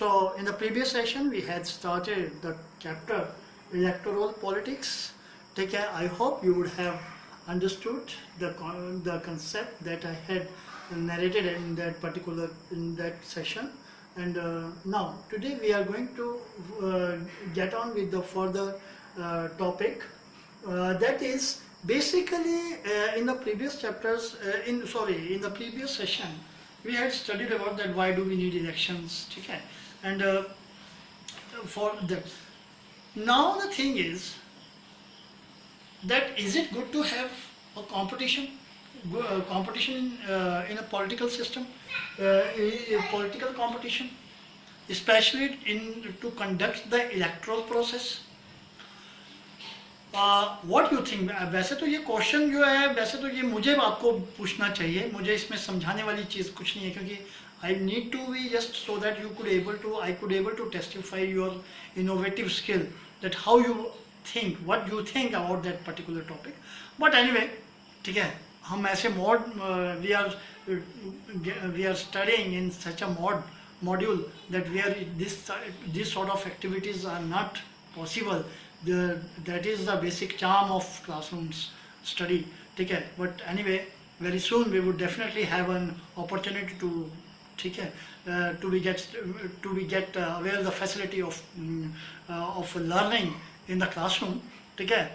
So in the previous session we had started the chapter electoral politics. Take care. I hope you would have understood the concept that I had narrated in that session. And now today we are going to get on with the further topic that is basically in the previous chapters in the previous session we had studied about that why do we need elections, okay? And for that, now the thing is that is it good to have a competition in a political system, a political competition, especially to conduct the electoral process? What you think? वैसे तो ये question जो है, वैसे तो ये मुझे आपको पूछना चाहिए, मुझे इसमें समझाने वाली चीज़ कुछ नहीं है, क्योंकि I need to be just so that I could able to testify your innovative skill, that how you think, what you think about that particular topic. But anyway, ठीक है, हम ऐसे we are studying in such a module that where this sort of activities are not possible. That is the basic charm of classrooms study, ठीक है? But anyway, very soon we would definitely have an opportunity to, ठीक है, to get avail the facility of learning in the classroom, ठीक है?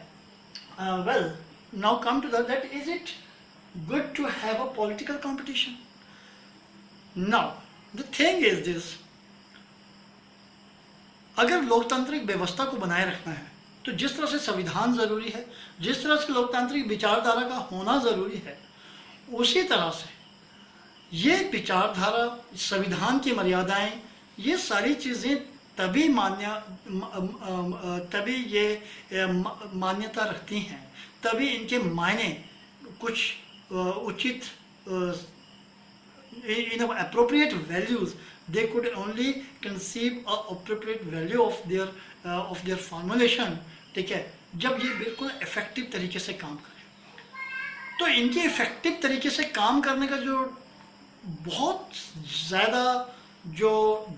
Well, now come to that is it good to have a political competition? Now the thing is this, अगर लोकतांत्रिक व्यवस्था को बनाए रखना है तो जिस तरह से संविधान जरूरी है, जिस तरह से लोकतांत्रिक विचारधारा का होना जरूरी है, उसी तरह से ये विचारधारा, संविधान की मर्यादाएं, ये सारी चीज़ें तभी मान्यता रखती हैं, तभी इनके मायने कुछ उचित in appropriate values, they could only conceive a appropriate value of their formulation, ठीक है, जब ये बिल्कुल इफेक्टिव तरीके से काम करें। तो इनके इफेक्टिव तरीके से काम करने का जो बहुत ज़्यादा जो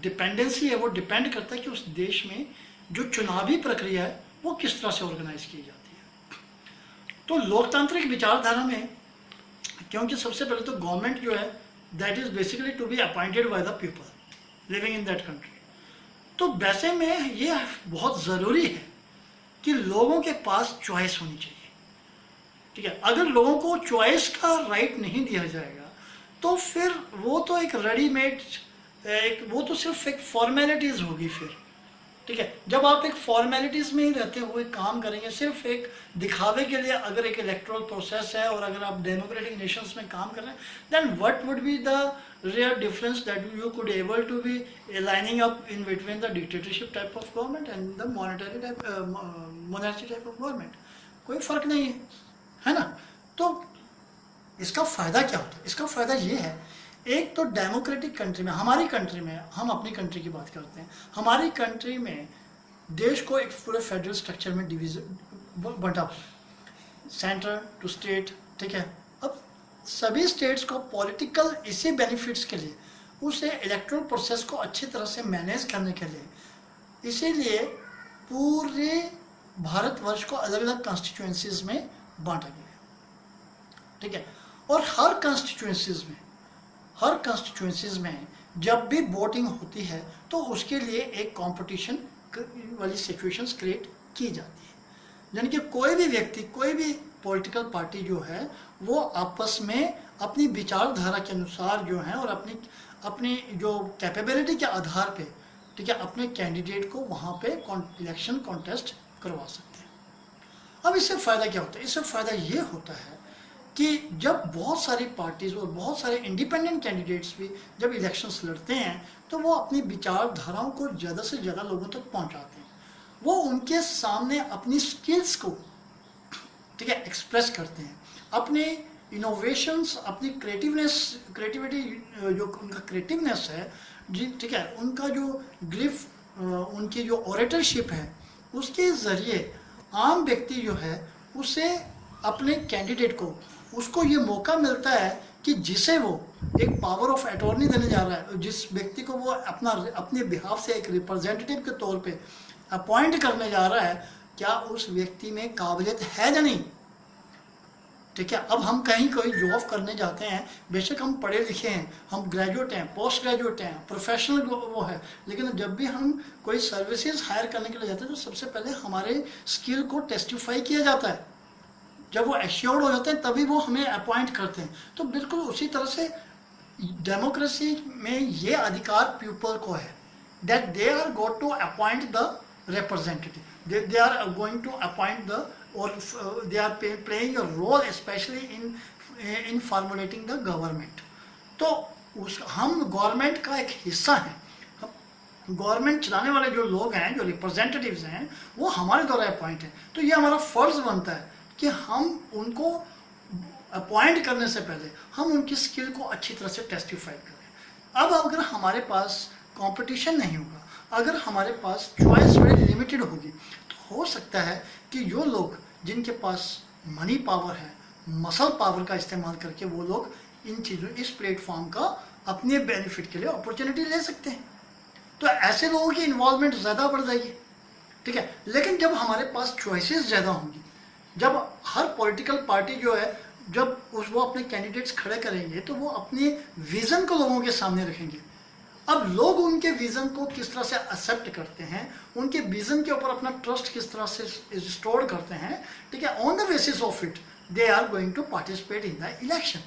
डिपेंडेंसी है वो डिपेंड करता है कि उस देश में जो चुनावी प्रक्रिया है वो किस तरह से ऑर्गेनाइज की जाती है। तो लोकतांत्रिक विचारधारा में, क्योंकि सबसे पहले तो गवर्नमेंट जो है that is basically to be appointed by the people living in that country, तो वैसे में ये बहुत ज़रूरी है कि लोगों के पास चॉइस होनी चाहिए, ठीक है? अगर लोगों को चॉइस का राइट नहीं दिया जाएगा तो फिर वो तो एक रेडीमेड वो तो सिर्फ एक फॉर्मेलिटीज़ होगी फिर, ठीक है? जब आप एक फॉर्मेलिटीज़ में ही रहते हुए काम करेंगे, सिर्फ एक दिखावे के लिए, अगर एक इलेक्ट्रल प्रोसेस है और अगर आप डेमोक्रेटिक नेशंस में काम कर रहे हैं, then what would be the real difference that you could able to be lining up in between the dictatorship type of government and the monarchy type of government? कोई फ़र्क नहीं है ना? तो इसका फ़ायदा क्या होता है? इसका फ़ायदा ये है, एक तो डेमोक्रेटिक कंट्री में, हमारी कंट्री में, हम अपनी कंट्री की बात करते हैं, हमारी कंट्री में देश को एक पूरे फेडरल स्ट्रक्चर में बंटा हुआ, सेंटर टू स्टेट, ठीक है? अब सभी स्टेट्स को पॉलिटिकल इसी बेनिफिट्स के लिए, उसे इलेक्टोरल प्रोसेस को अच्छी तरह से मैनेज करने के लिए, इसीलिए पूरे भारतवर्ष को अलग अलग कॉन्स्टिट्यूएंसीज में बांटा गया, ठीक है? और हर कॉन्स्टिट्यूएंसीज में जब भी वोटिंग होती है तो उसके लिए एक कंपटीशन वाली सिचुएशंस क्रिएट की जाती है, यानी कि कोई भी व्यक्ति, कोई भी पॉलिटिकल पार्टी जो है वो आपस में अपनी विचारधारा के अनुसार जो है और अपनी जो कैपेबिलिटी के आधार पे, ठीक है, अपने कैंडिडेट को वहाँ पे इलेक्शन कॉन्टेस्ट करवा सकते हैं। अब इससे फ़ायदा क्या होता है? इससे फ़ायदा ये होता है कि जब बहुत सारी पार्टीज़ और बहुत सारे इंडिपेंडेंट कैंडिडेट्स भी जब इलेक्शंस लड़ते हैं तो वो अपनी विचारधाराओं को ज़्यादा से ज़्यादा लोगों तक पहुंचाते हैं, वो उनके सामने अपनी स्किल्स को, ठीक है, एक्सप्रेस करते हैं, अपने इनोवेशंस, अपनी क्रिएटिविटी जो उनका क्रिएटिवनेस है जी, ठीक है, उनका जो ग्रिफ, उनकी जो ऑरेटरशिप है, उसके ज़रिए आम व्यक्ति जो है उसे अपने कैंडिडेट को, उसको ये मौका मिलता है कि जिसे वो एक पावर ऑफ अटॉर्नी देने जा रहा है, जिस व्यक्ति को वो अपने बिहाफ से एक रिप्रेजेंटेटिव के तौर पे अपॉइंट करने जा रहा है, क्या उस व्यक्ति में काबिलियत है या नहीं। ठीक है, अब हम कहीं कोई जॉब करने जाते हैं, बेशक हम पढ़े लिखे हैं, हम ग्रेजुएट हैं, पोस्ट ग्रेजुएट हैं, प्रोफेशनल वो है, लेकिन जब भी हम कोई सर्विसेज हायर करने के लिए जाते हैं तो सबसे पहले हमारे स्किल को टेस्टिफाई किया जाता है। जब वो एश्योर्ड हो जाते हैं तभी वो हमें अपॉइंट करते हैं। तो बिल्कुल उसी तरह से डेमोक्रेसी में ये अधिकार पीपल को है, that they are going to appoint the representative, they are going to appoint the, or they are playing a role especially in formulating the government। तो हम गवर्नमेंट का एक हिस्सा हैं, गवर्नमेंट चलाने वाले जो लोग हैं, जो रिप्रेजेंटेटिव्स हैं, वो हमारे द्वारा अपॉइंट हैं। तो ये हमारा फर्ज बनता है कि हम उनको अपॉइंट करने से पहले हम उनकी स्किल को अच्छी तरह से टेस्टिफाई करें। अब अगर हमारे पास कंपटीशन नहीं होगा, अगर हमारे पास चॉइस बड़ी लिमिटेड होगी, तो हो सकता है कि जो लोग जिनके पास मनी पावर है, मसल पावर का इस्तेमाल करके वो लोग इन चीज़ों, इस प्लेटफॉर्म का अपने बेनिफिट के लिए अपॉर्चुनिटी ले सकते हैं। तो ऐसे लोगों की इन्वॉल्वमेंट ज़्यादा बढ़ जाएगी। ठीक है, लेकिन जब हमारे पास चॉइसेस ज़्यादा होंगी, जब हर पॉलिटिकल पार्टी जो है, जब वो अपने कैंडिडेट्स खड़े करेंगे तो वो अपने विज़न को लोगों के सामने रखेंगे। अब लोग उनके विज़न को किस तरह से एक्सेप्ट करते हैं, उनके विज़न के ऊपर अपना ट्रस्ट किस तरह से स्टोर करते हैं, ठीक है, on the basis of it they are going to participate in the election.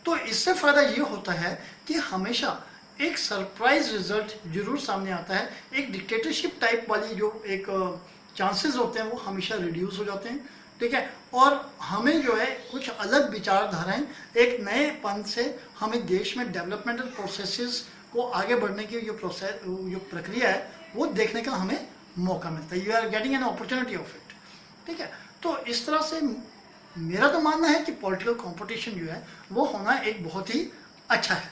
तो इससे फ़ायदा ये होता है कि हमेशा एक सरप्राइज रिजल्ट जरूर सामने आता है। एक डिक्टेटरशिप टाइप वाली जो एक चांसेस होते हैं वो हमेशा रिड्यूस हो जाते हैं। ठीक है, और हमें जो है कुछ अलग विचारधाराएं, एक नएपन से हमें देश में डेवलपमेंटल प्रोसेसेस को आगे बढ़ने की जो प्रक्रिया है वो देखने का हमें मौका मिलता है। You are getting an opportunity of it. ठीक है, तो इस तरह से मेरा तो मानना है कि पॉलिटिकल कंपटीशन जो है वो होना एक बहुत ही अच्छा है।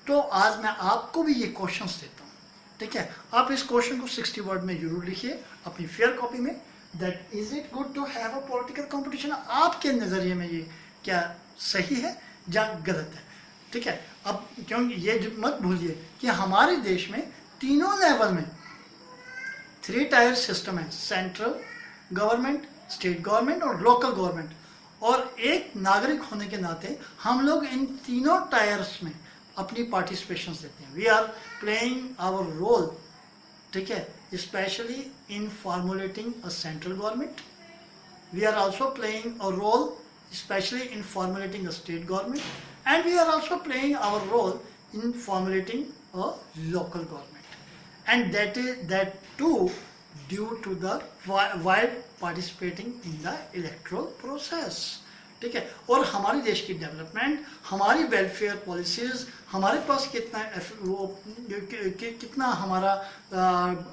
तो आज मैं आपको भी ये क्वेश्चंस देता हूँ। ठीक है, आप इस क्वेश्चन को 60 वर्ड में जरूर लिखिए अपनी फेयर कॉपी में, that is it good to have a political competition. आपके नज़रिए में ये क्या सही है या गलत है। ठीक है, अब क्योंकि ये मत भूलिए कि हमारे देश में तीनों लेवल में 3 टायर सिस्टम है, सेंट्रल गवर्नमेंट, स्टेट गवर्नमेंट और लोकल गवर्नमेंट। और एक नागरिक होने के नाते हम लोग इन तीनों टायर्स में अपनी पार्टिसिपेशन देते हैं। We are playing our role, ठीक है, specially in formulating a central government. We are also playing a role especially in formulating a state government, and we are also playing our role in formulating a local government, and that too due to the while participating in the electoral process। ठीक है, और हमारे देश की development, हमारी welfare policies, हमारे पास कितना हमारा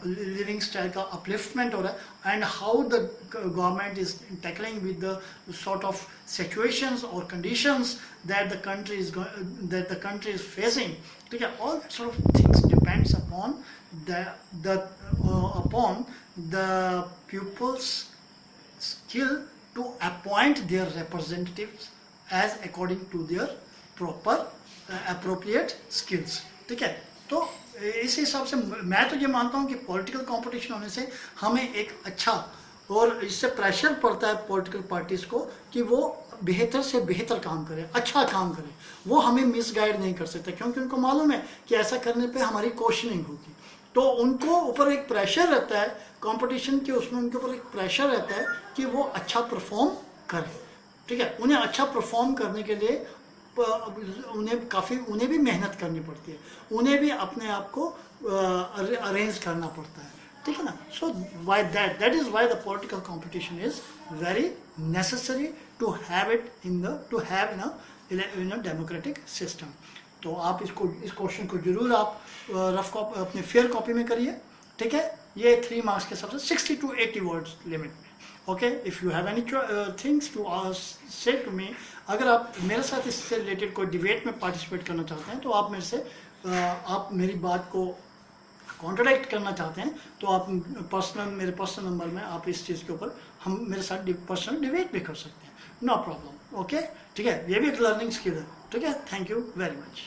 लिविंग स्टाइल का अपलिफ्टमेंट हो रहा है, and how the government is tackling with the sort of situations और conditions that the country is facing. ठीक है, all that sort of things depends upon the people's skill to appoint their representatives as according to their proper appropriate skills। ठीक है, तो इस हिसाब से मैं तो ये मानता हूँ कि पॉलिटिकल कंपटीशन होने से हमें एक अच्छा, और इससे प्रेशर पड़ता है पॉलिटिकल पार्टीज को कि वो बेहतर से बेहतर काम करें, अच्छा काम करें। वो हमें मिसगाइड नहीं कर सकते क्योंकि उनको मालूम है कि ऐसा करने पे हमारी क्वेश्चनिंग होगी। तो उनको ऊपर एक प्रेशर रहता है कंपटीशन के, उसमें उनके ऊपर एक प्रेशर रहता है कि वो अच्छा परफॉर्म करें। ठीक है, उन्हें अच्छा परफॉर्म करने के लिए उन्हें भी मेहनत करनी पड़ती है, उन्हें भी अपने आप को अरेंज करना पड़ता है। ठीक है ना, so why that is why the political competition is very necessary to have it in a democratic system. तो आप इस क्वेश्चन को जरूर आप रफ कॉपी अपने फेयर कॉपी में करिए। ठीक है, ये 3 मार्क्स के हिसाब से 60 to 80 वर्ड्स लिमिट में। Okay, if you have any things to say to me, अगर आप मेरे साथ इससे रिलेटेड कोई डिबेट में पार्टिसिपेट करना चाहते हैं तो आप मेरे से आप मेरी बात को कॉन्ट्रडिक्ट करना चाहते हैं तो आप मेरे पर्सनल नंबर में आप इस चीज़ के ऊपर हम मेरे साथ पर्सनल डिबेट भी कर सकते हैं, नो प्रॉब्लम। ओके, ठीक है, ये भी एक लर्निंग स्किल है। ठीक है, थैंक यू वेरी मच।